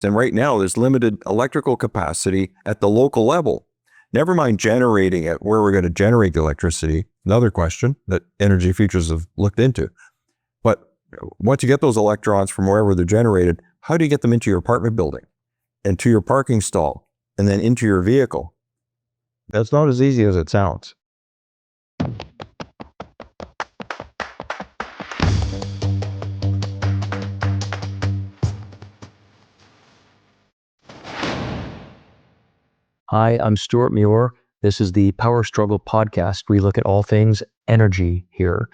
And right now, there's limited electrical capacity at the local level. Never mind generating it, where we're going to generate the electricity. Another question that Energy Futures have looked into. But once you get those electrons from wherever they're generated, how do you get them into your apartment building and to your parking stall and then into your vehicle? That's not as easy as it sounds. Hi, I'm Stewart Muir. This is the Power Struggle podcast. We look at all things energy here.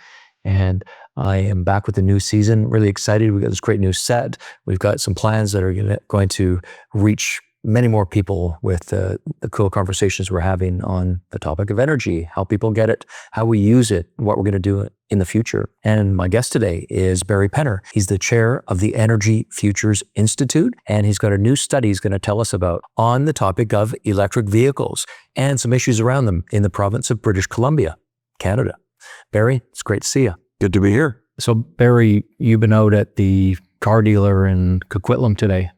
And I am back with a new season. Really excited. We got this great new set. We've got some plans that are going to reach many more people with the cool conversations we're having on the topic of energy, how people get it, how we use it, what we're going to do in the future. And my guest today is Barry Penner. He's the chair of the Energy Futures Institute, and he's got a new study he's going to tell us about on the topic of electric vehicles and some issues around them in the province of British Columbia, Canada. Barry, it's great to see you. Good to be here. So Barry, you've been out at the car dealer in Coquitlam today.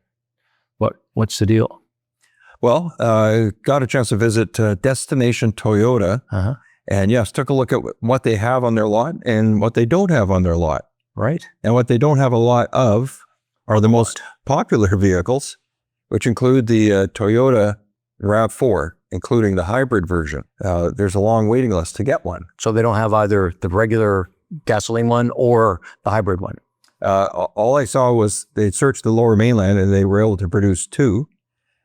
What's the deal? Well, got a chance to visit Destination Toyota. And yes, took a look at what they have on their lot and what they don't have on their lot. Right. And what they don't have a lot of are the most popular vehicles, which include the Toyota RAV4, including the hybrid version. There's a long waiting list to get one. So they don't have either the regular gasoline one or the hybrid one? All I saw was they searched the Lower Mainland and they were able to produce two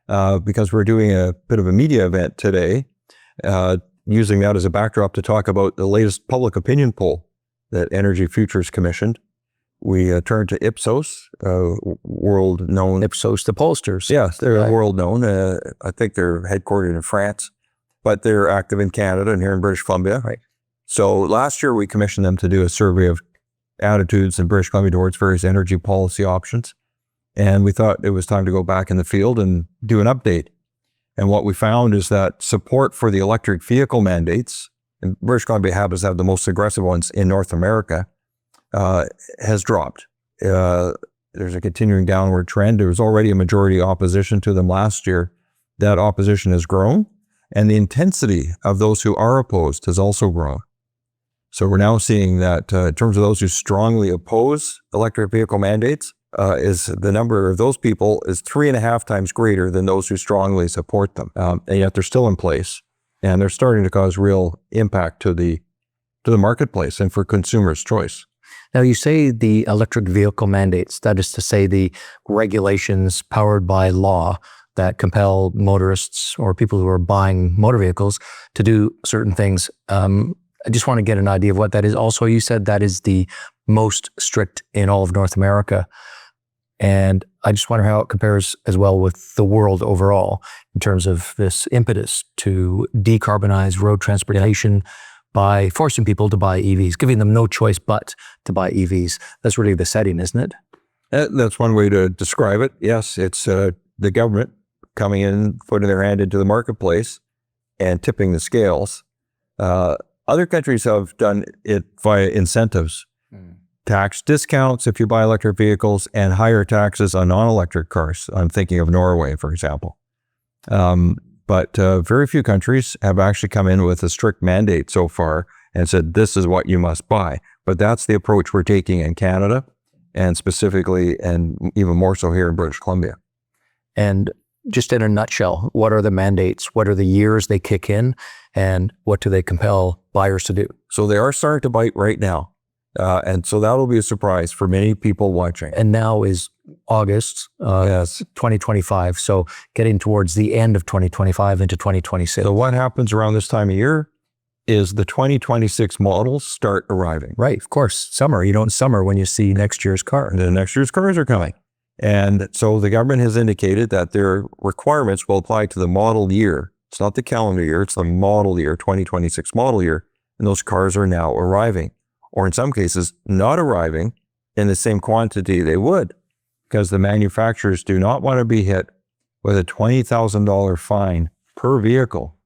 because we're doing a bit of a media event today, using that as a backdrop to talk about the latest public opinion poll that Energy Futures commissioned. We turned to Ipsos, world-known. Ipsos, the pollsters. Yes, they're world-known. I think they're headquartered in France, but they're active in Canada and here in British Columbia. Right. So last year we commissioned them to do a survey of attitudes in British Columbia towards various energy policy options. And we thought it was time to go back in the field and do an update. And what we found is that support for the electric vehicle mandates, and British Columbia happens to have the most aggressive ones in North America, has dropped. There's a continuing downward trend. There was already a majority opposition to them last year. That opposition has grown, and the intensity of those who are opposed has also grown. So we're now seeing that in terms of those who strongly oppose electric vehicle mandates, is the number of those people is 3.5 times greater than those who strongly support them. And yet they're still in place, and they're starting to cause real impact to the marketplace and for consumers' choice. Now you say the electric vehicle mandates, that is to say the regulations powered by law that compel motorists or people who are buying motor vehicles to do certain things. I just want to get an idea of what that is. Also, you said that is the most strict in all of North America. And I just wonder how it compares as well with the world overall in terms of this impetus to decarbonize road transportation by forcing people to buy EVs, giving them no choice but to buy EVs. That's really the setting, isn't it? That's one way to describe it. Yes, it's the government coming in, putting their hand into the marketplace and tipping the scales. Other countries have done it via incentives, tax discounts if you buy electric vehicles, and higher taxes on non-electric cars. I'm thinking of Norway, for example. But very few countries have actually come in with a strict mandate so far and said, this is what you must buy. But that's the approach we're taking in Canada, and specifically, and even more so here in British Columbia. And just in a nutshell, what are the mandates? What are the years they kick in? And what do they compel buyers to do? So they are starting to bite right now. And so that'll be a surprise for many people watching. And now is August, Yes. 2025. So getting towards the end of 2025 into 2026. So what happens around this time of year is the 2026 models start arriving. Right, of course. Summer. You don't summer when you see next year's car. The next year's cars are coming. And so the government has indicated that their requirements will apply to the model year. It's not the calendar year, it's the model year, 2026 model year. And those cars are now arriving, or in some cases, not arriving in the same quantity they would, because the manufacturers do not want to be hit with a $20,000 fine per vehicle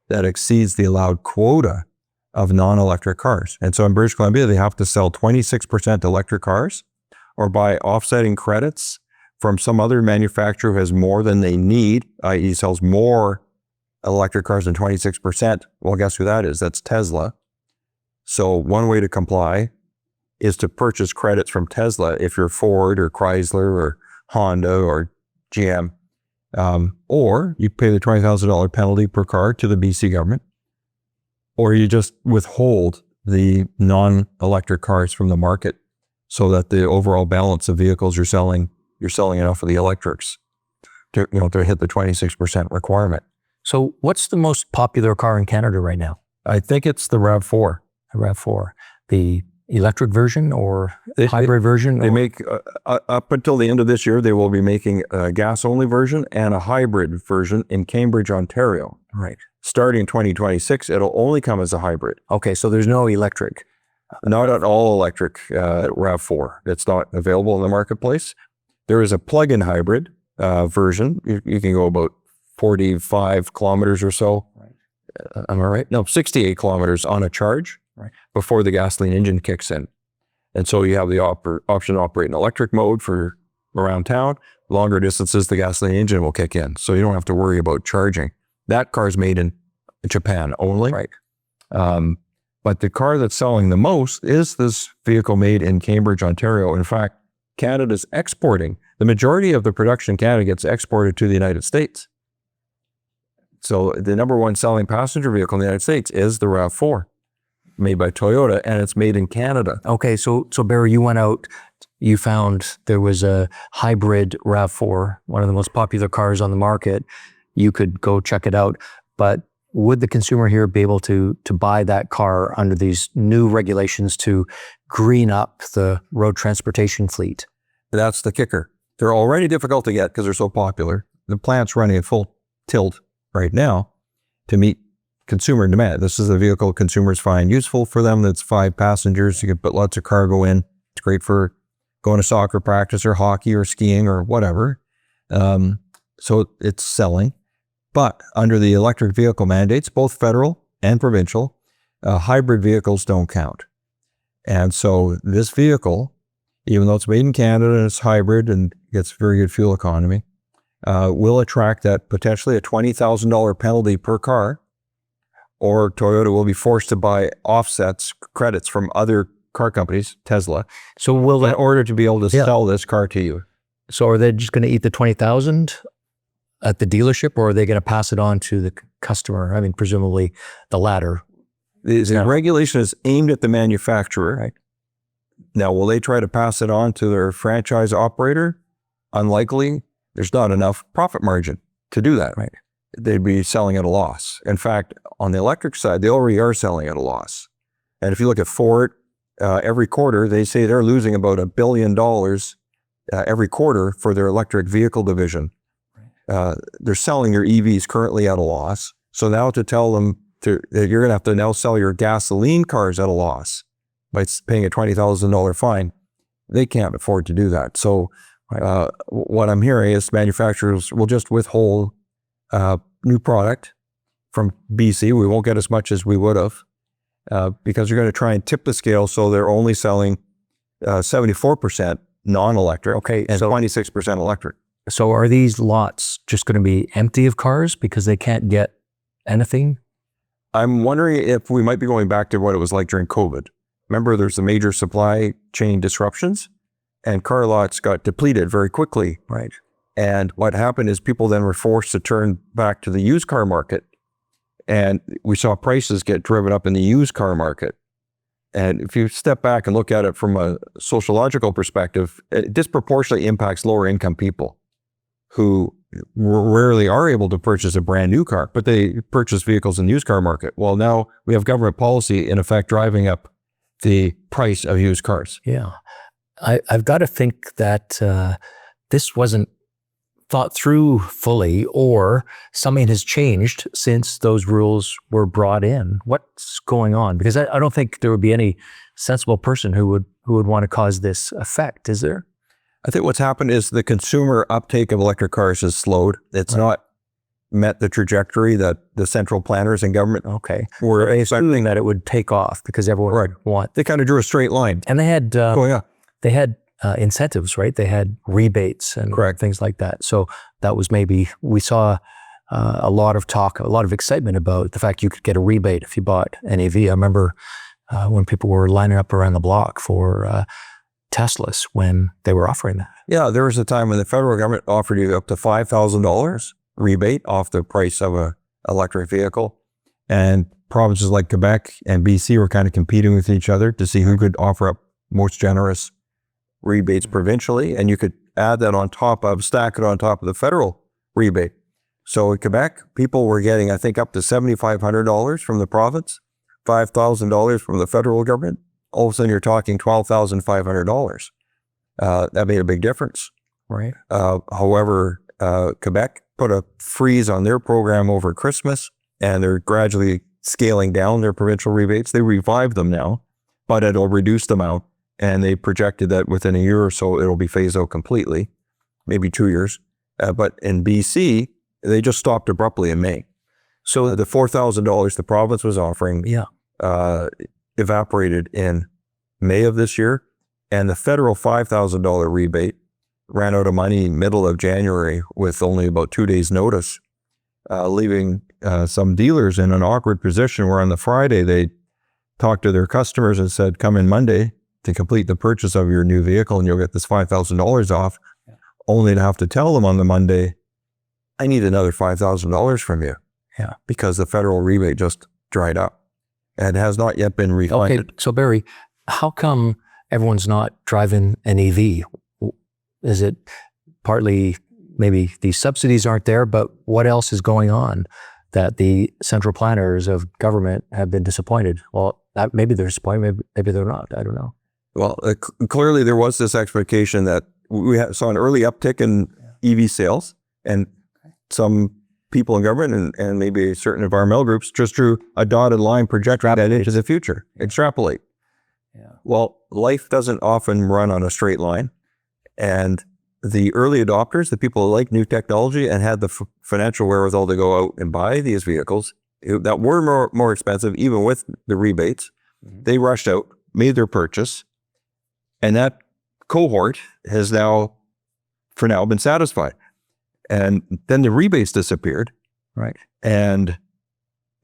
that exceeds the allowed quota of non-electric cars. And so in British Columbia, they have to sell 26% electric cars or buy offsetting credits from some other manufacturer who has more than they need, i.e. sells more electric cars than 26%, well, guess who that is? That's Tesla. So one way to comply is to purchase credits from Tesla if you're Ford or Chrysler or Honda or GM, or you pay the $20,000 penalty per car to the BC government, or you just withhold the non-electric cars from the market so that the overall balance of vehicles you're selling enough of the electrics to hit the 26% requirement. So what's the most popular car in Canada right now? I think it's the RAV4. The RAV4, the electric version or hybrid version? They make, up until the end of this year, they will be making a gas-only version and a hybrid version in Cambridge, Ontario. Right. Starting 2026, it'll only come as a hybrid. Okay, so there's no electric. Not an all-electric RAV4. It's not available in the marketplace. There is a plug-in hybrid version. You can go about 45 kilometers or so. Right. Am I right? No, 68 kilometers on a charge. Right. Before the gasoline engine kicks in. And so you have the option to operate in electric mode for around town. Longer distances, the gasoline engine will kick in. So you don't have to worry about charging. That car is made in Japan only. Right. But the car that's selling the most is this vehicle made in Cambridge, Ontario. In fact, Canada's exporting. The majority of the production in Canada gets exported to the United States. So the number one selling passenger vehicle in the United States is the RAV4. Made by Toyota, and it's made in Canada. Okay, so Barry, you went out, you found there was a hybrid RAV4, one of the most popular cars on the market. You could go check it out, but would the consumer here be able to buy that car under these new regulations to green up the road transportation fleet? That's the kicker. They're already difficult to get because they're so popular. The plant's running at full tilt right now to meet consumer demand. This is a vehicle consumers find useful for them. That's 5 passengers. You can put lots of cargo in. It's great for going to soccer practice or hockey or skiing or whatever. So it's selling. But under the electric vehicle mandates, both federal and provincial, hybrid vehicles don't count. And so this vehicle, even though it's made in Canada and it's hybrid and gets very good fuel economy, will attract that potentially a $20,000 penalty per car, or Toyota will be forced to buy offsets, credits from other car companies, Tesla, So will in that, order to be able to sell this car to you. so are they just going to eat the 20,000 at the dealership, or are they going to pass it on to the customer? I mean, presumably the latter. The regulation is aimed at the manufacturer. Right. Now, will they try to pass it on to their franchise operator? Unlikely. There's not enough profit margin to do that. Right. They'd be selling at a loss. In fact, on the electric side, they already are selling at a loss. And if you look at Ford, every quarter, they say they're losing about $1 billion every quarter for their electric vehicle division. They're selling your EVs currently at a loss. So now to tell them that you're going to have to now sell your gasoline cars at a loss by paying a $20,000 fine, they can't afford to do that. So what I'm hearing is manufacturers will just withhold new product from BC. We won't get as much as we would have because you're going to try and tip the scale so they're only selling 74% non-electric and 26% electric. So are these lots just going to be empty of cars because they can't get anything? I'm wondering if we might be going back to what it was like during COVID. Remember, there's the major supply chain disruptions and car lots got depleted very quickly. Right. And what happened is people then were forced to turn back to the used car market. And we saw prices get driven up in the used car market. And if you step back and look at it from a sociological perspective, it disproportionately impacts lower income people who rarely are able to purchase a brand new car, but they purchase vehicles in the used car market. Well, now we have government policy in effect driving up the price of used cars. Yeah. I've got to think that this wasn't thought through fully, or something has changed since those rules were brought in. What's going on? Because I don't think there would be any sensible person who would want to cause this effect, is there? I think what's happened is the consumer uptake of electric cars has slowed. It's not met the trajectory that the central planners and government were assuming that it would take off because everyone would want. They kind of drew a straight line. And they had going up. They had incentives, right? They had rebates and Correct. things like that. So that was maybe, we saw a lot of talk, a lot of excitement about the fact you could get a rebate if you bought an EV. I remember when people were lining up around the block for Teslas when they were offering that. Yeah, there was a time when the federal government offered you up to $5,000 rebate off the price of a electric vehicle. And provinces like Quebec and BC were kind of competing with each other to see who could offer up most generous rebates provincially. And you could add that on top of, stack it on top of the federal rebate. So in Quebec, people were getting, I think, up to $7,500 from the province, $5,000 from the federal government. All of a sudden, you're talking $12,500. That made a big difference. Right. However, Quebec put a freeze on their program over Christmas, and they're gradually scaling down their provincial rebates. They revived them now, but it'll reduce them out. And they projected that within a year or so, it'll be phased out completely, maybe 2 years. But in BC, they just stopped abruptly in May. So the $4,000 the province was offering evaporated in May of this year. And the federal $5,000 rebate ran out of money middle of January with only about 2 days notice, leaving some dealers in an awkward position where on the Friday they talked to their customers and said, come in Monday to complete the purchase of your new vehicle and you'll get this $5,000 off, only to have to tell them on the Monday, I need another $5,000 from you. Yeah. Because the federal rebate just dried up and has not yet been refunded. Okay, so Barry, how come everyone's not driving an EV? Is it partly maybe these subsidies aren't there, but what else is going on that the central planners of government have been disappointed? Well, maybe they're disappointed, maybe they're not, I don't know. Well, clearly there was this expectation that we saw an early uptick in EV sales, and some people in government and maybe certain environmental groups just drew a dotted line projecting that into the future, extrapolate. Yeah. Well, life doesn't often run on a straight line, and the early adopters, the people who like new technology and had the financial wherewithal to go out and buy these vehicles that were more expensive, even with the rebates, they rushed out, made their purchase, and that cohort has now, for now, been satisfied. And then the rebates disappeared, right? And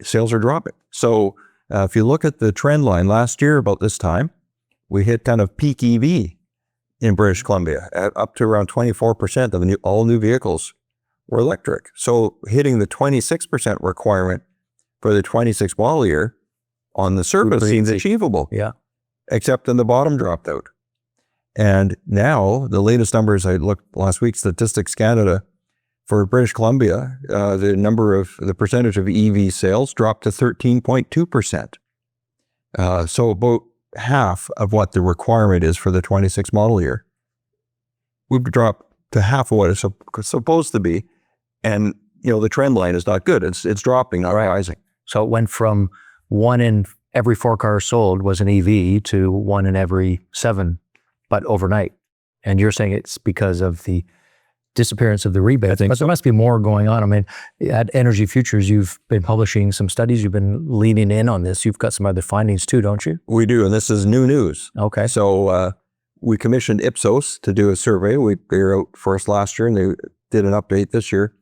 sales are dropping. So if you look at the trend line last year about this time, we hit kind of peak EV in British Columbia at up to around 24% of all new vehicles were electric. So hitting the 26% requirement for the 26 model year on the surface seems achievable. Yeah. Except then the bottom dropped out. And now the latest numbers, I looked last week, Statistics Canada, for British Columbia, the percentage of EV sales dropped to 13.2%. So about half of what the requirement is for the 26 model year. We've dropped to half of what it's supposed to be. And, the trend line is not good. It's dropping, not rising. So it went from 1 in every 4 cars sold was an EV to 1 in every 7, but overnight. And you're saying it's because of the disappearance of the rebates, but there must be more going on. I mean, at Energy Futures, you've been publishing some studies, you've been leaning in on this. You've got some other findings too, don't you? We do, and this is new news. Okay. So we commissioned Ipsos to do a survey. They were out for us last year, and they did an update this year.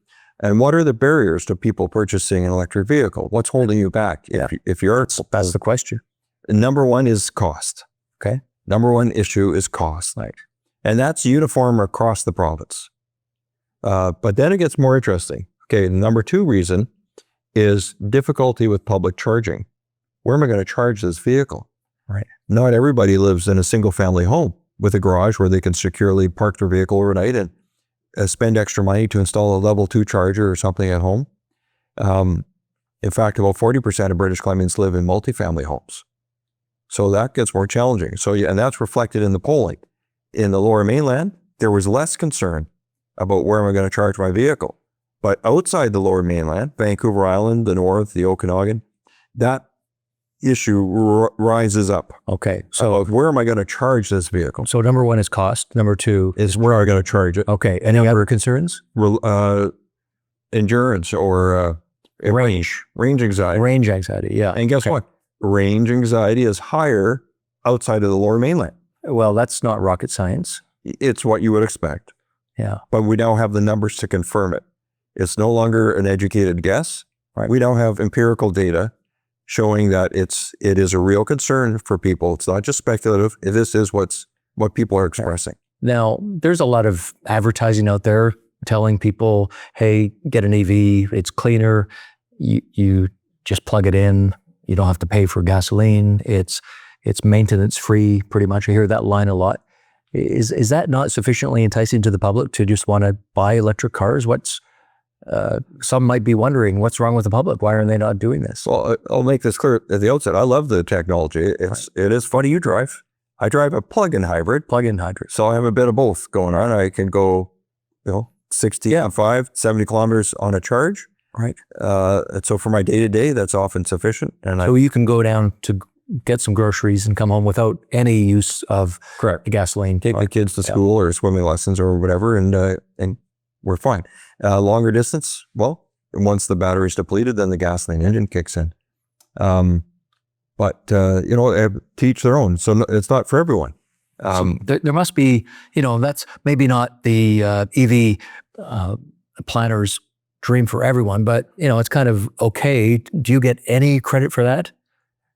And what are the barriers to people purchasing an electric vehicle? What's holding you back? If you're, that's the question. Number one is cost. Okay. Number one issue is cost. Right. And that's uniform across the province. But then it gets more interesting. Okay, the number 2 reason is difficulty with public charging. Where am I going to charge this vehicle? Right. Not everybody lives in a single family home with a garage where they can securely park their vehicle overnight and spend extra money to install a level 2 charger or something at home. In fact, about 40% of British Columbians live in multifamily homes. So that gets more challenging. So and that's reflected in the polling. In the Lower Mainland, there was less concern about where am I going to charge my vehicle. But outside the Lower Mainland, Vancouver Island, the North, the Okanagan, that issue rises up. Okay. So where am I going to charge this vehicle? So number 1 is cost. Number 2 is where am I going to charge it? Okay. Any other concerns? Endurance or range anxiety. Range anxiety, yeah. And guess what? Range anxiety is higher outside of the Lower Mainland. Well, that's not rocket science. It's what you would expect. Yeah. But we now have the numbers to confirm it. It's no longer an educated guess. Right. We now have empirical data showing that it is a real concern for people. It's not just speculative. This is what people are expressing. Now, there's a lot of advertising out there telling people, hey, get an EV, it's cleaner, you just plug it in, you don't have to pay for gasoline, it's maintenance free, pretty much. I hear that line a lot. Is that not sufficiently enticing to the public to just want to buy electric cars? Some might be wondering, what's wrong with the public? Why are they not doing this? Well, I'll make this clear at the outset. I love the technology. It is funny you drive. I drive a plug-in hybrid. Plug-in hybrid. So I have a bit of both going on. I can go, 65, 70 kilometers on a charge. Right. And so for my day-to-day, that's often sufficient. And so you can go down to get some groceries and come home without any use of correct the gasoline. Take the kids to school or swimming lessons or whatever, and we're fine. Longer distance, well, once the battery's depleted, then the gasoline engine kicks in. But teach their own. So it's not for everyone. So there must be, that's maybe not the EV planner's dream for everyone, but, it's kind of okay. Do you get any credit for that?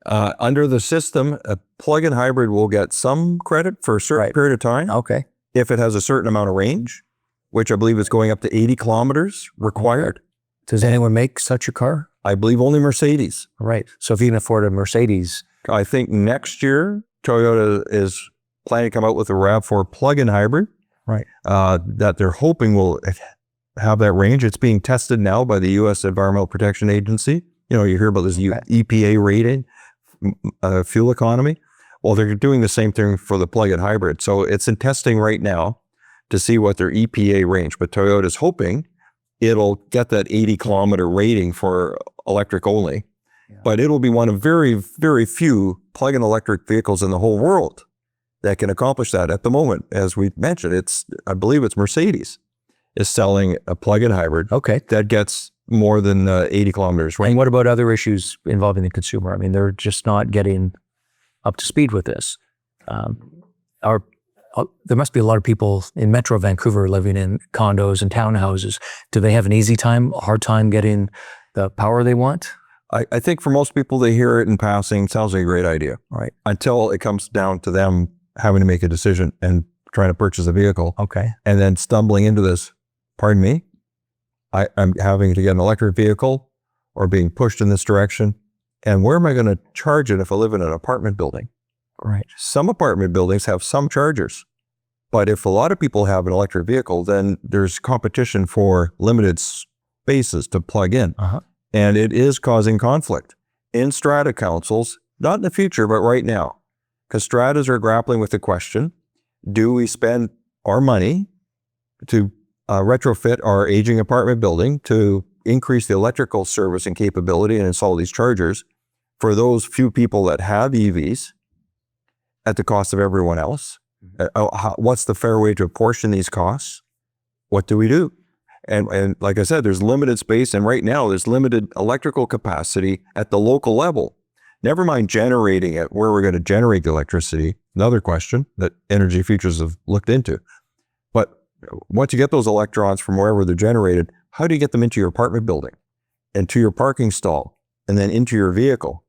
Under the system, a plug-in hybrid will get some credit for a certain period of time. Okay. If it has a certain amount of range, which I believe is going up to 80 kilometers required. Does anyone make such a car? I believe only Mercedes. Right. So if you can afford a Mercedes. I think next year, Toyota is planning to come out with a RAV4 plug-in hybrid. Right. That they're hoping will have that range. It's being tested now by the U.S. Environmental Protection Agency. You hear about this EPA rating, fuel economy. Well, they're doing the same thing for the plug-in hybrid. So it's in testing right now to see what their EPA range, but Toyota's hoping it'll get that 80 kilometer rating for electric only, but it'll be one of very, very few plug-in electric vehicles in the whole world that can accomplish that. At the moment, as we mentioned, I believe it's Mercedes is selling a plug-in hybrid that gets more than 80 kilometers range. And what about other issues involving the consumer? I mean, they're just not getting up to speed with this. There must be a lot of people in Metro Vancouver living in condos and townhouses. Do they have an easy time, a hard time getting the power they want? I think for most people, they hear it in passing, sounds like a great idea. Right. Until it comes down to them having to make a decision and trying to purchase a vehicle. Okay. And then stumbling into this, pardon me, I'm having to get an electric vehicle or being pushed in this direction. And where am I going to charge it if I live in an apartment building? Right. Some apartment buildings have some chargers, but if a lot of people have an electric vehicle, then there's competition for limited spaces to plug in. And it is causing conflict in strata councils, not in the future, but right now, because stratas are grappling with the question, do we spend our money to retrofit our aging apartment building to increase the electrical service and capability and install these chargers for those few people that have EVs at the cost of everyone else? What's the fair way to apportion these costs? What do we do? And like I said, there's limited space, and right now there's limited electrical capacity at the local level. Never mind generating it, where we're going to generate the electricity. Another question that Energy Futures have looked into. But once you get those electrons from wherever they're generated, how do you get them into your apartment building and to your parking stall and then into your vehicle?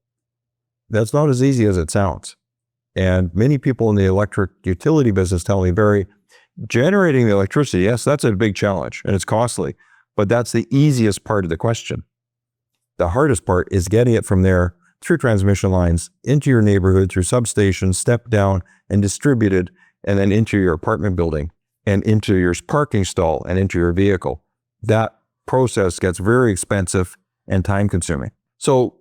That's not as easy as it sounds. And many people in the electric utility business tell me, Barry, generating the electricity, yes, that's a big challenge and it's costly, but that's the easiest part of the question. The hardest part is getting it from there through transmission lines into your neighborhood, through substations, stepped down and distributed, and then into your apartment building and into your parking stall and into your vehicle. That process gets very expensive and time consuming. So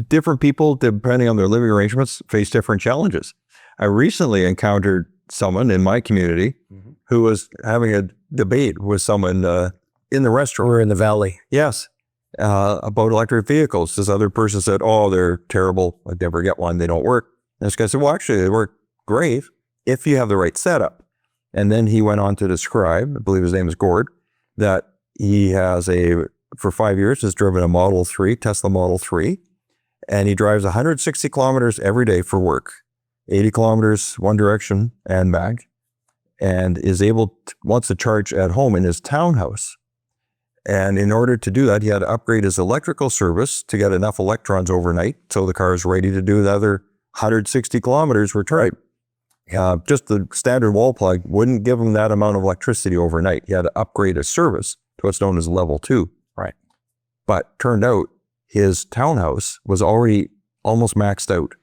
different people, depending on their living arrangements, face different challenges. I recently encountered someone in my community who was having a debate with someone in the restaurant. We're in the valley. Yes, about electric vehicles. This other person said, oh, they're terrible. I'd never get one. They don't work. And this guy said, well, actually, they work great if you have the right setup. And then he went on to describe, I believe his name is Gord, that he has for 5 years, has driven a Model 3, Tesla Model 3, and he drives 160 kilometers every day for work, 80 kilometers one direction and back. and wants to charge at home in his townhouse. And in order to do that, he had to upgrade his electrical service to get enough electrons overnight so the car is ready to do another 160 kilometers return. Just the standard wall plug wouldn't give him that amount of electricity overnight. He had to upgrade his service to what's known as level 2. Right. But turned out his townhouse was already almost maxed out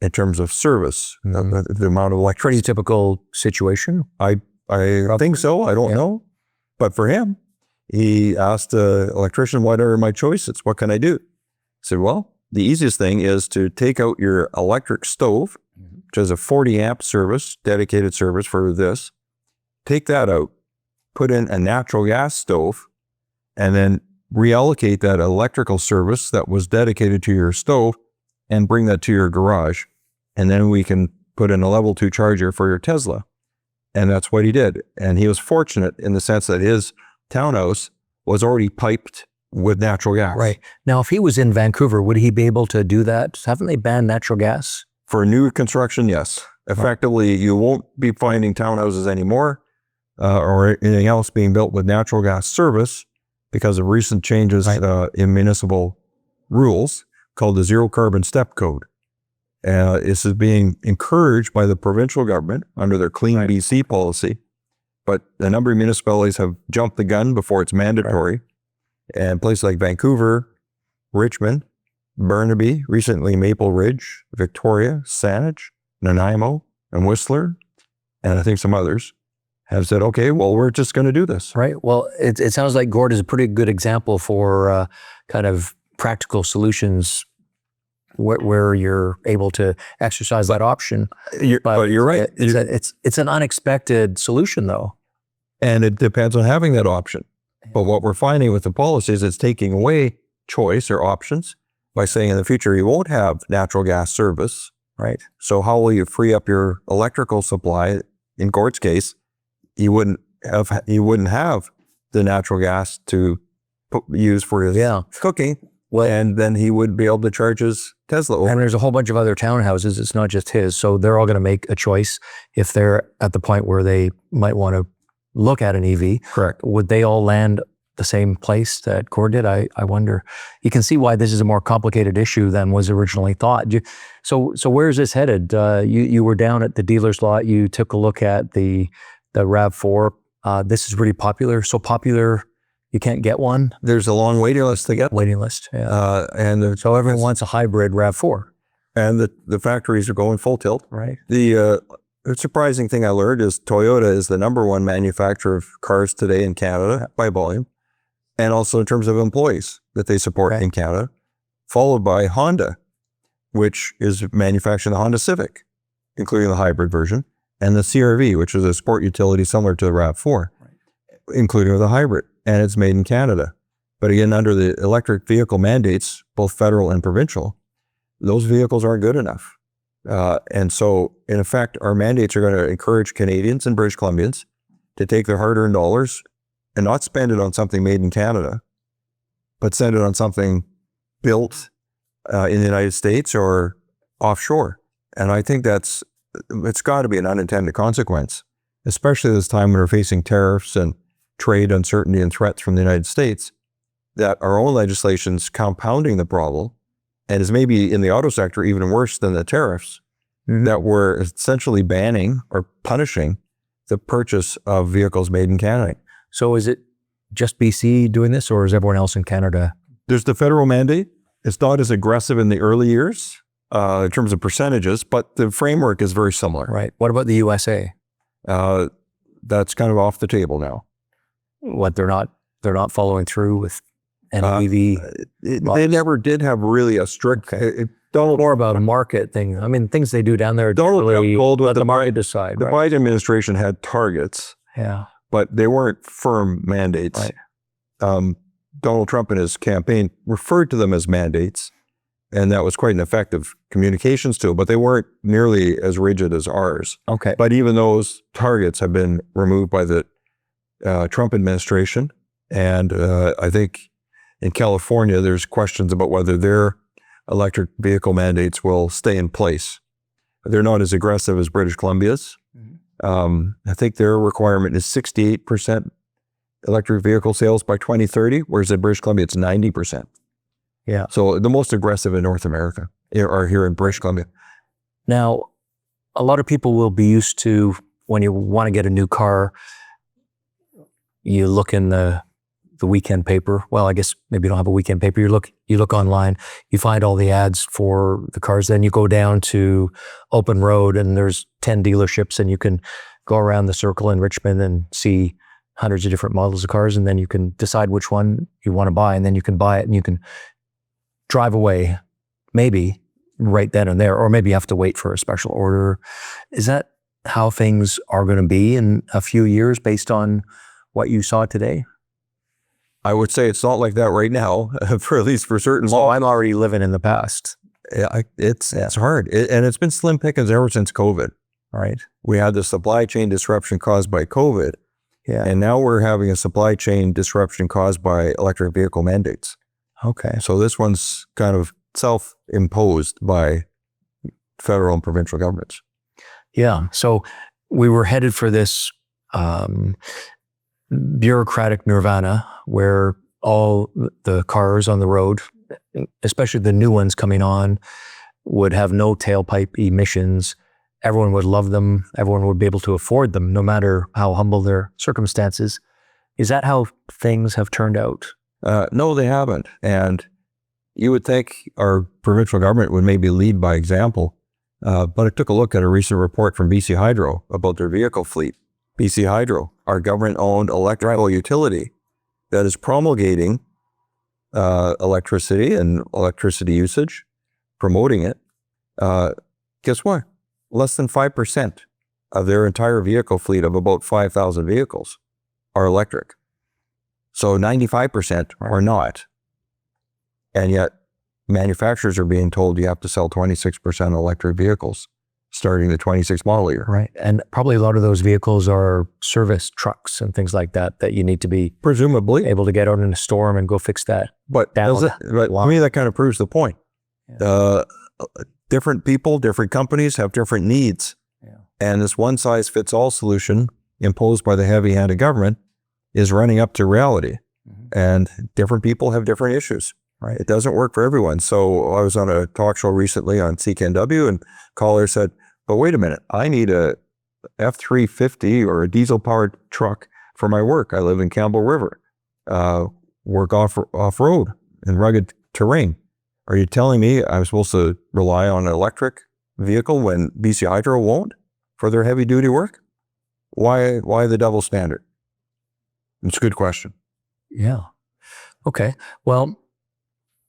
in terms of service, the amount of electricity. Pretty typical situation. I think so. I don't know. But for him, he asked the electrician, what are my choices? What can I do? He said, well, the easiest thing is to take out your electric stove, which is a 40 amp service, dedicated service for this. Take that out, put in a natural gas stove, and then reallocate that electrical service that was dedicated to your stove and bring that to your garage. And then we can put in a level 2 charger for your Tesla. And that's what he did. And he was fortunate in the sense that his townhouse was already piped with natural gas. Right. Now, if he was in Vancouver, would he be able to do that? Haven't they banned natural gas? For new construction, yes. Effectively, you won't be finding townhouses anymore or anything else being built with natural gas service because of recent changes in municipal rules called the Zero Carbon Step Code. This is being encouraged by the provincial government under their Clean BC policy. But a number of municipalities have jumped the gun before it's mandatory. And places like Vancouver, Richmond, Burnaby, recently Maple Ridge, Victoria, Saanich, Nanaimo, and Whistler, and I think some others, have said, okay, well, we're just going to do this. Right. Well, it sounds like Gord is a pretty good example for kind of practical solutions where you're able to exercise that option. But you're right. It's an unexpected solution, though. And it depends on having that option. But what we're finding with the policy is it's taking away choice or options by saying in the future you won't have natural gas service. Right. So how will you free up your electrical supply? In Gord's case, you wouldn't have the natural gas to use for his cooking. Well, and then he would be able to charge his Tesla over. And there's a whole bunch of other townhouses. It's not just his. So they're all going to make a choice if they're at the point where they might want to look at an EV. Correct. Would they all land the same place that Gord did? I wonder. You can see why this is a more complicated issue than was originally thought. So where is this headed? You were down at the dealer's lot. You took a look at the RAV4. This is really popular. So popular, you can't get one. There's a long waiting list to get. Waiting list, yeah. So everyone wants a hybrid RAV4. And the factories are going full tilt. Right. The surprising thing I learned is Toyota is the #1 manufacturer of cars today in Canada by volume, and also in terms of employees that they support in Canada, followed by Honda, which is manufacturing the Honda Civic, including the hybrid version, and the CR-V, which is a sport utility similar to the RAV4, including the hybrid, and it's made in Canada. But again, under the electric vehicle mandates, both federal and provincial, those vehicles aren't good enough. And so, in effect, our mandates are going to encourage Canadians and British Columbians to take their hard-earned dollars and not spend it on something made in Canada, but send it on something built in the United States or offshore. And I think it's got to be an unintended consequence, especially this time when we're facing tariffs and trade uncertainty and threats from the United States, that our own legislation's compounding the problem and is maybe in the auto sector even worse than the tariffs, that we're essentially banning or punishing the purchase of vehicles made in Canada. So is it just BC doing this, or is everyone else in Canada? There's the federal mandate. It's not as aggressive in the early years in terms of percentages, but the framework is very similar. Right. What about the USA? That's kind of off the table now. What, they're not following through with NEV? They never did have really a strict. More about a market thing. I mean, things they do down there. Don't really let the market decide. The Biden administration had targets. Yeah. But they weren't firm mandates. Right. Donald Trump in his campaign referred to them as mandates, and that was quite an effective communications tool, but they weren't nearly as rigid as ours. Okay. But even those targets have been removed by the Trump administration, and I think in California, there's questions about whether their electric vehicle mandates will stay in place. They're not as aggressive as British Columbia's, I think their requirement is 68% electric vehicle sales by 2030, whereas in British Columbia, it's 90%. Yeah. So the most aggressive in North America are here in British Columbia. Now, a lot of people will be used to, when you want to get a new car, you look in the weekend paper. Well, I guess maybe you don't have a weekend paper. You look online, you find all the ads for the cars. Then you go down to Open Road and there's 10 dealerships and you can go around the circle in Richmond and see hundreds of different models of cars. And then you can decide which one you want to buy. And then you can buy it and you can drive away maybe right then and there, or maybe you have to wait for a special order. Is that how things are going to be in a few years based on what you saw today? I would say it's not like that right now, for at least for certain. Well, I'm already living in the past. Yeah, it's hard. And it's been slim pickings ever since COVID, right? We had the supply chain disruption caused by COVID. Yeah. And now we're having a supply chain disruption caused by electric vehicle mandates. Okay. So this one's kind of self-imposed by federal and provincial governments. Yeah. So we were headed for this bureaucratic nirvana where all the cars on the road, especially the new ones coming on, would have no tailpipe emissions. Everyone would love them. Everyone would be able to afford them, no matter how humble their circumstances. Is that how things have turned out? No, they haven't. And you would think our provincial government would maybe lead by example. But I took a look at a recent report from BC Hydro about their vehicle fleet. BC Hydro, our government-owned electrical utility that is promulgating electricity and electricity usage, promoting it. Guess what? Less than 5% of their entire vehicle fleet of about 5,000 vehicles are electric. So 95% are not. And yet manufacturers are being told you have to sell 26% electric vehicles starting the 26 model year. Right. And probably a lot of those vehicles are service trucks and things like that you need to be Presumably able to get out in a storm and go fix that. But to me, that kind of proves the point. Yeah. Different people, different companies have different needs. Yeah. And this one-size-fits-all solution imposed by the heavy-handed government is running up to reality. Mm-hmm. And different people have different issues. Right. It doesn't work for everyone. So I was on a talk show recently on CKNW and caller said, but wait a minute, I need a F-350 or a diesel-powered truck for my work. I live in Campbell River, work off-road in rugged terrain. Are you telling me I'm supposed to rely on an electric vehicle when BC Hydro won't for their heavy-duty work? Why the double standard? It's a good question. Yeah. Okay. Well,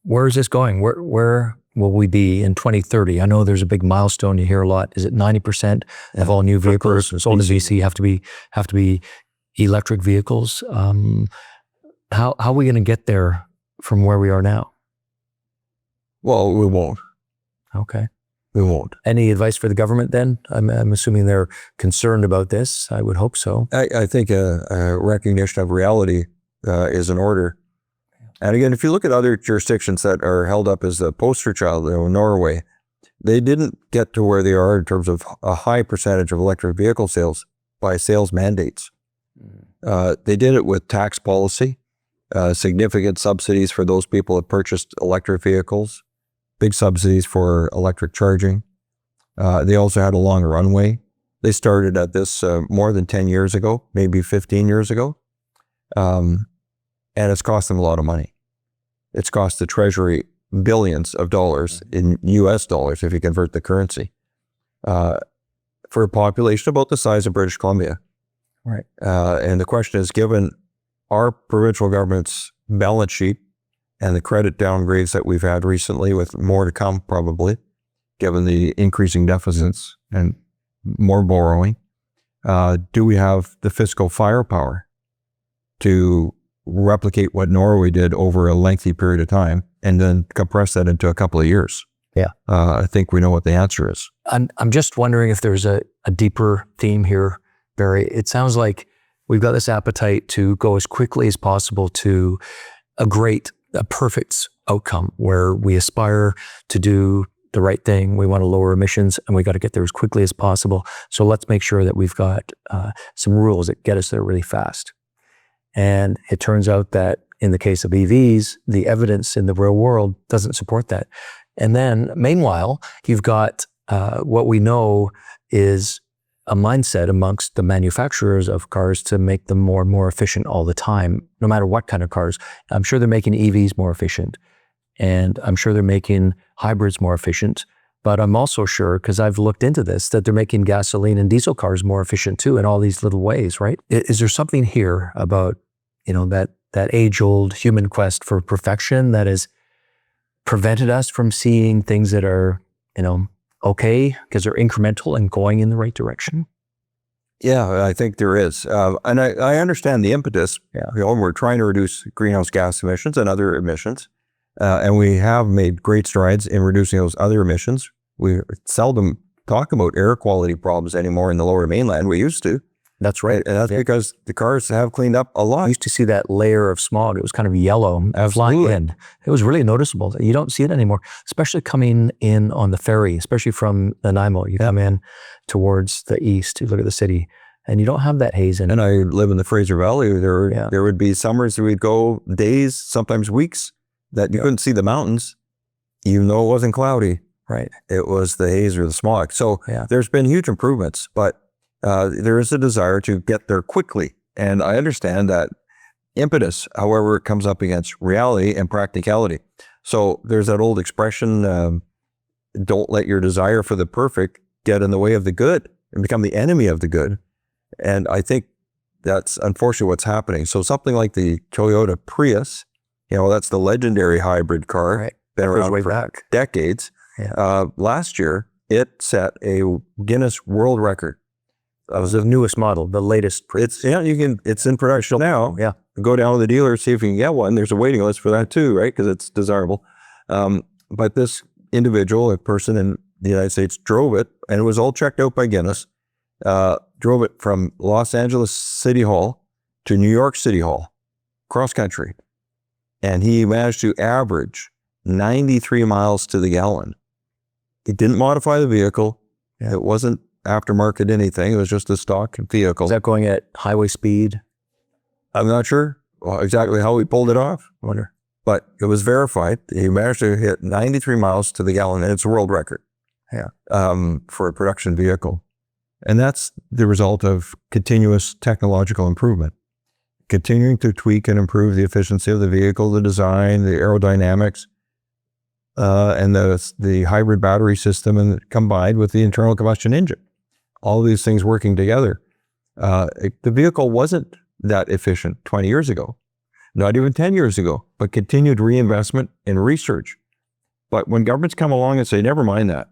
where is this going? Where will we be in 2030? I know there's a big milestone you hear a lot. Is it 90% of all new vehicles sold in BC have to be electric vehicles? How are we going to get there from where we are now? Well, we won't. Okay. We won't. Any advice for the government then? I'm assuming they're concerned about this. I would hope so. I think a recognition of reality is in order. And again, if you look at other jurisdictions that are held up as the poster child, Norway, they didn't get to where they are in terms of a high percentage of electric vehicle sales by sales mandates. They did it with tax policy, significant subsidies for those people that purchased electric vehicles, big subsidies for electric charging. They also had a long runway. They started at this more than 10 years ago, maybe 15 years ago. And it's cost them a lot of money. It's cost the Treasury billions of dollars in US dollars if you convert the currency for a population about the size of British Columbia. Right. And the question is, given our provincial government's balance sheet and the credit downgrades that we've had recently, with more to come probably, given the increasing deficits and more borrowing, do we have the fiscal firepower to replicate what Norway did over a lengthy period of time and then compress that into a couple of years? Yeah. I think we know what the answer is. I'm just wondering if there's a deeper theme here, Barry. It sounds like we've got this appetite to go as quickly as possible to a perfect outcome where we aspire to do the right thing. We want to lower emissions, and we got to get there as quickly as possible. So let's make sure that we've got some rules that get us there really fast. And it turns out that in the case of EVs, the evidence in the real world doesn't support that. And then meanwhile, you've got what we know is a mindset amongst the manufacturers of cars to make them more and more efficient all the time, no matter what kind of cars. I'm sure they're making EVs more efficient, and I'm sure they're making hybrids more efficient. But I'm also sure, because I've looked into this, that they're making gasoline and diesel cars more efficient too in all these little ways, right? Is there something here about, that age-old human quest for perfection that has prevented us from seeing things that are, okay, because they're incremental and going in the right direction? Yeah, I think there is. And I understand the impetus. Yeah. We're trying to reduce greenhouse gas emissions and other emissions. And we have made great strides in reducing those other emissions. We seldom talk about air quality problems anymore in the Lower Mainland. We used to. That's right. And that's because the cars have cleaned up a lot. I used to see that layer of smog. It was kind of yellow flying Absolutely. in. It was really noticeable. You don't see it anymore, especially coming in on the ferry, especially from Nanaimo. You come in towards the east, you look at the city, and you don't have that haze in it. And I live in the Fraser Valley. There would be summers we'd go days, sometimes weeks, that you couldn't see the mountains, even though it wasn't cloudy. Right. It was the haze or the smog. So there's been huge improvements, but there is a desire to get there quickly. And I understand that impetus, however, it comes up against reality and practicality. So there's that old expression, don't let your desire for the perfect get in the way of the good and become the enemy of the good. And I think that's unfortunately what's happening. So something like the Toyota Prius, that's the legendary hybrid car, Right. been Goes around way for back. decades. Last year, it set a Guinness World Record. That was the newest model, the latest. It's in production now. Yeah. Go down to the dealer, see if you can get one. There's a waiting list for that too, right? Because it's desirable. But this individual, a person in the United States, drove it, and it was all checked out by Guinness. Drove it from Los Angeles City Hall to New York City Hall, cross country, and he managed to average 93 miles to the gallon. He didn't modify the vehicle. Yeah. It wasn't aftermarket anything. It was just a stock vehicle. Is that going at highway speed? I'm not sure exactly how he pulled it off, I wonder. but it was verified. He managed to hit 93 miles to the gallon, and it's a world record. Yeah. For a production vehicle. And that's the result of continuous technological improvement. Continuing to tweak and improve the efficiency of the vehicle, the design, the aerodynamics, and the hybrid battery system, and combined with the internal combustion engine. All of these things working together. The vehicle wasn't that efficient 20 years ago, not even 10 years ago, but continued reinvestment in research. But when governments come along and say, never mind that,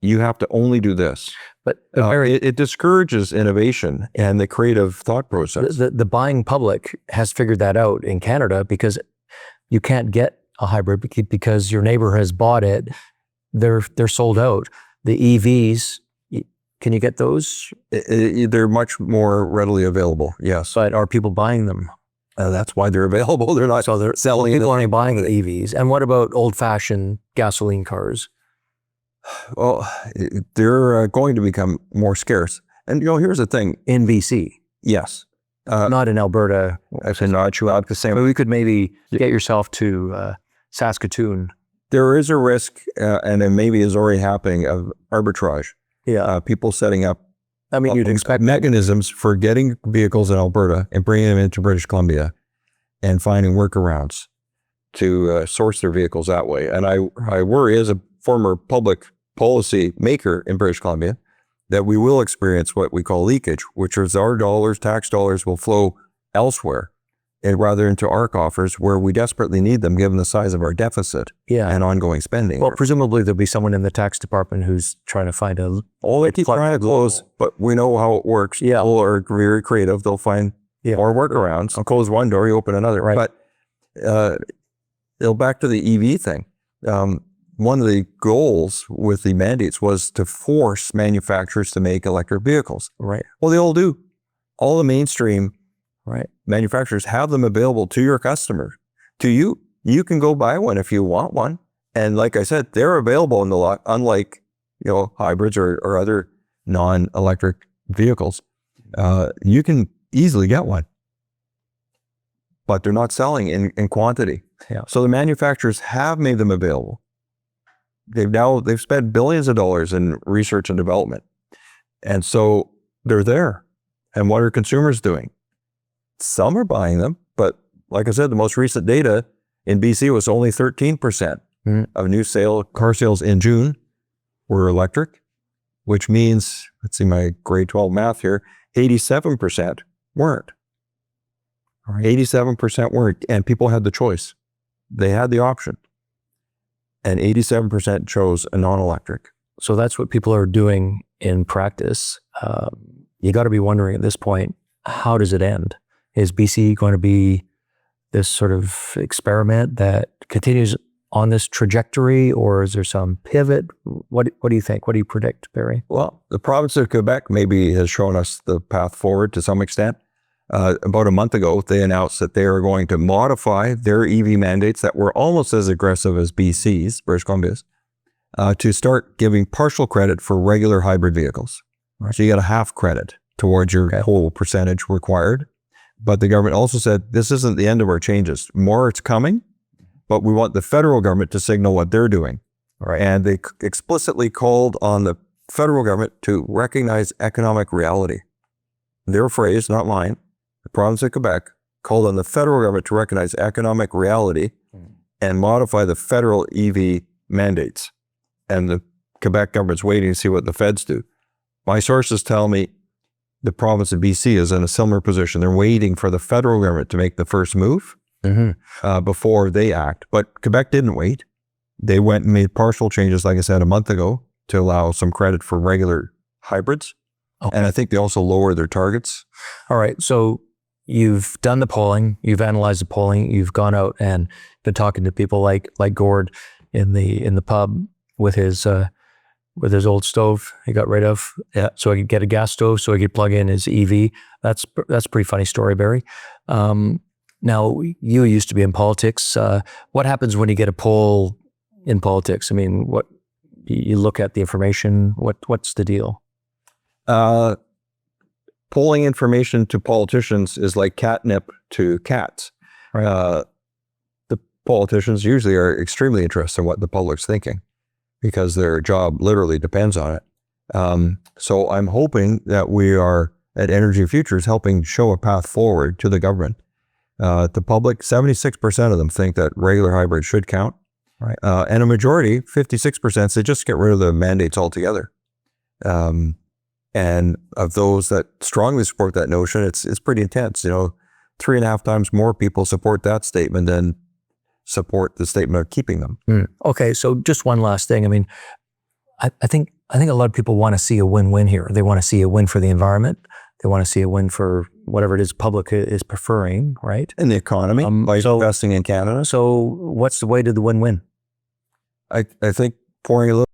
you have to only do this. But It discourages innovation and the creative thought process. the buying public has figured that out in Canada, because you can't get a hybrid because your neighbor has bought it. They're sold out. The EVs, can you get those? They're much more readily available, yes. But are people buying them? That's why they're available. They're not selling. People aren't buying the EVs. And what about old-fashioned gasoline cars? Well, they're going to become more scarce. And here's the thing. In BC, Yes. not in Alberta. Actually, not the same. But we could maybe get yourself to Saskatoon. There is a risk, and it maybe is already happening, of arbitrage. Yeah. People setting up I mean, you'd expect mechanisms for getting vehicles in Alberta and bringing them into British Columbia and finding workarounds to source their vehicles that way. And I worry, as a former public policy maker in British Columbia, that we will experience what we call leakage, which is our dollars, tax dollars, will flow elsewhere, and rather into our coffers where we desperately need them given the size of our deficit and ongoing spending. Well, presumably there'll be someone in the tax department who's trying to find a... They keep trying to close, but we know how it works. Yeah. People are very creative. They'll find more workarounds. I'll close one door, you open another. Right. But back to the EV thing. One of the goals with the mandates was to force manufacturers to make electric vehicles. Right. Well, they all do. All the mainstream Right. manufacturers have them available to your customer, to you. You can go buy one if you want one, And like I said, they're available in the lot, unlike, hybrids or other non-electric vehicles. You can easily get one, but they're not selling in quantity. Yeah. So the manufacturers have made them available. They've spent billions of dollars in research and development. And so they're there. And what are consumers doing? Some are buying them, but like I said, the most recent data in BC was only 13% of new car sales in June were electric, which means, let's see my grade 12 math here, 87% weren't. 87% weren't, and people had the choice. They had the option. And 87% chose a non-electric. So that's what people are doing in practice. You got to be wondering at this point, how does it end? Is BC going to be this sort of experiment that continues on this trajectory, or is there some pivot? What do you think? What do you predict, Barry? Well, the province of Quebec maybe has shown us the path forward to some extent. About a month ago, they announced that they are going to modify their EV mandates that were almost as aggressive as BC's, British Columbia's, to start giving partial credit for regular hybrid vehicles. Right. So you get a half credit towards your whole percentage required. But the government also said, this isn't the end of our changes. More it's coming, but we want the federal government to signal what they're doing. Right. And they explicitly called on the federal government to recognize economic reality. Their phrase, not mine, the province of Quebec called on the federal government to recognize economic reality and modify the federal EV mandates. And the Quebec government's waiting to see what the feds do. My sources tell me the province of BC is in a similar position. They're waiting for the federal government to make the first move before they act. But Quebec didn't wait. They went and made partial changes, like I said, a month ago to allow some credit for regular hybrids. Okay. And I think they also lowered their targets. All right. So you've done the polling, you've analyzed the polling, you've gone out and been talking to people like Gord in the pub with his old stove he got rid of, so he could get a gas stove, so he could plug in his EV. That's a pretty funny story, Barry. Now, you used to be in politics. What happens when you get a poll in politics? I mean, what you look at the information. What's the deal? Polling information to politicians is like catnip to cats. Right. The politicians usually are extremely interested in what the public's thinking because their job literally depends on it. So I'm hoping that we are at Energy Futures helping show a path forward to the government. The public, 76% of them think that regular hybrids should count. Right. And a majority, 56%, say just get rid of the mandates altogether. And of those that strongly support that notion, it's pretty intense. 3.5 times more people support that statement than support the statement of keeping them. Okay, so just one last thing. I mean, I think a lot of people want to see a win-win here. They want to see a win for the environment. They want to see a win for whatever it is public is preferring, right? And the economy, by investing in Canada. So what's the way to the win-win? I think pouring a little